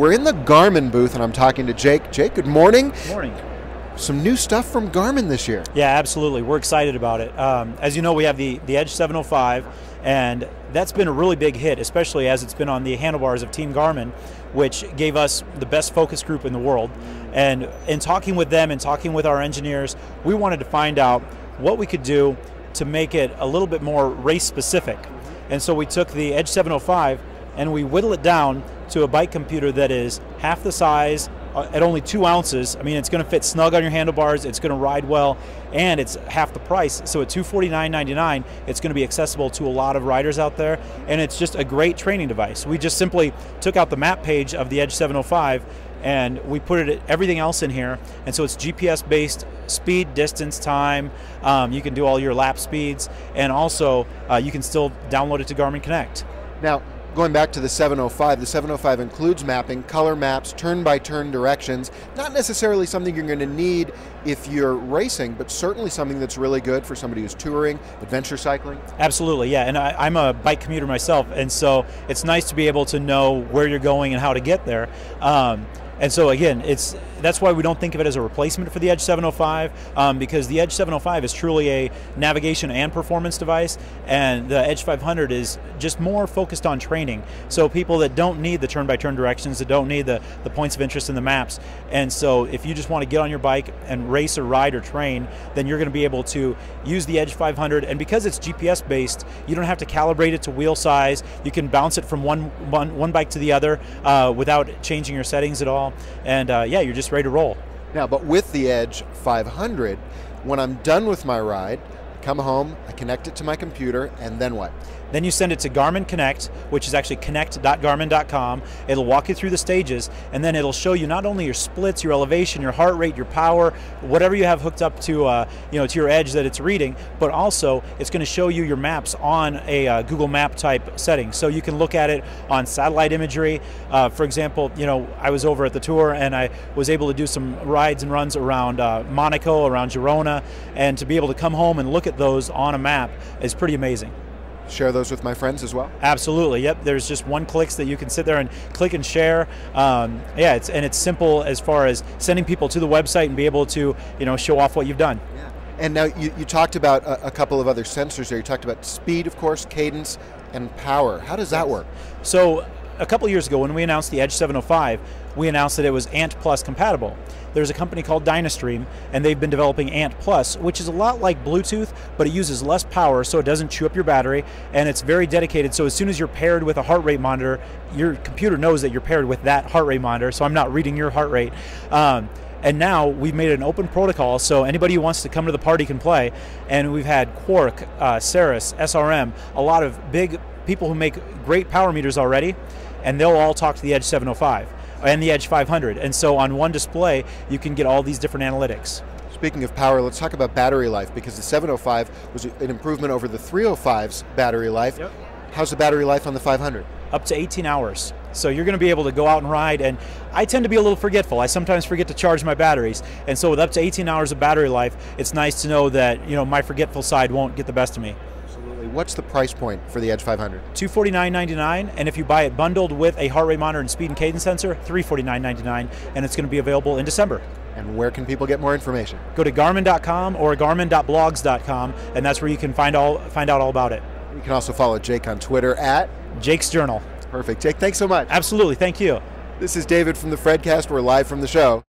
We're in the Garmin booth, and I'm talking to Jake. Jake, good morning. Good morning. Some new stuff from Garmin this year. Yeah, absolutely. We're excited about it. As you know, we have the Edge 705, and that's been a really big hit, especially as it's been on the handlebars of Team Garmin, which gave us the best focus group in the world. And in talking with them and talking with our engineers, we wanted to find out what we could do to make it a little bit more race specific. And so we took the Edge 705 and we whittle it down to a bike computer that is half the size at only 2 ounces. I mean, it's going to fit snug on your handlebars, it's going to ride well, and it's half the price. So at $249.99, it's going to be accessible to a lot of riders out there, and it's just a great training device. We just simply took out the map page of the Edge 705 and we put everything else in here, and so it's GPS based speed, distance, time. You can do all your lap speeds, and also you can still download it to Garmin Connect. Now, going back to the 705 includes mapping, color maps, turn-by-turn directions. Not necessarily something you're going to need if you're racing, but certainly something that's really good for somebody who's touring, adventure cycling. Absolutely, yeah, and I'm a bike commuter myself, and so it's nice to be able to know where you're going and how to get there. And so again, that's why we don't think of it as a replacement for the Edge 705, because the Edge 705 is truly a navigation and performance device, and the Edge 500 is just more focused on training. So people that don't need the turn-by-turn directions, that don't need the points of interest in the maps, and so if you just want to get on your bike and race or ride or train, then you're going to be able to use the Edge 500, and because it's GPS based, you don't have to calibrate it to wheel size. You can bounce it from one bike to the other without changing your settings at all. And yeah, you're just ready to roll. Now, but with the Edge 500, when I'm done with my ride, I come home, I connect it to my computer, and then what? Then you send it to Garmin Connect, which is actually connect.garmin.com. It'll walk you through the stages, and then it'll show you not only your splits, your elevation, your heart rate, your power, whatever you have hooked up to, to your Edge that it's reading, but also it's going to show you your maps on a Google Map type setting. So you can look at it on satellite imagery. For example, I was over at the tour and I was able to do some rides and runs around Monaco, around Girona, and to be able to come home and look at those on a map is pretty amazing. Share those with my friends as well? Absolutely, yep. There's just one click that you can sit there and click and share. Yeah, it's simple as far as sending people to the website and be able to show off what you've done. Yeah. And now you talked about a couple of other sensors there. You talked about speed, of course, cadence, and power. How does that work? So a couple of years ago when we announced the Edge 705, we announced that it was Ant Plus compatible. There's a company called Dynastream, and they've been developing Ant Plus, which is a lot like Bluetooth, but it uses less power so it doesn't chew up your battery, and it's very dedicated, so as soon as you're paired with a heart rate monitor, your computer knows that you're paired with that heart rate monitor, so I'm not reading your heart rate. And now we've made it an open protocol, so anybody who wants to come to the party can play, and we've had Quark, Ceres, SRM, a lot of big people who make great power meters already, and they'll all talk to the Edge 705 and the Edge 500. And so on one display, you can get all these different analytics. Speaking of power, let's talk about battery life, because the 705 was an improvement over the 305's battery life. Yep. How's the battery life on the 500? Up to 18 hours. So you're going to be able to go out and ride, and I tend to be a little forgetful. I sometimes forget to charge my batteries, and so with up to 18 hours of battery life, it's nice to know that my forgetful side won't get the best of me. What's the price point for the Edge 500? $249.99, and if you buy it bundled with a heart rate monitor and speed and cadence sensor, $349.99, and it's going to be available in December. And where can people get more information? Go to Garmin.com or Garmin.blogs.com, and that's where you can find out all about it. You can also follow Jake on Twitter at Jake's Journal. Perfect. Jake, thanks so much. Absolutely. Thank you. This is David from the Fredcast. We're live from the show.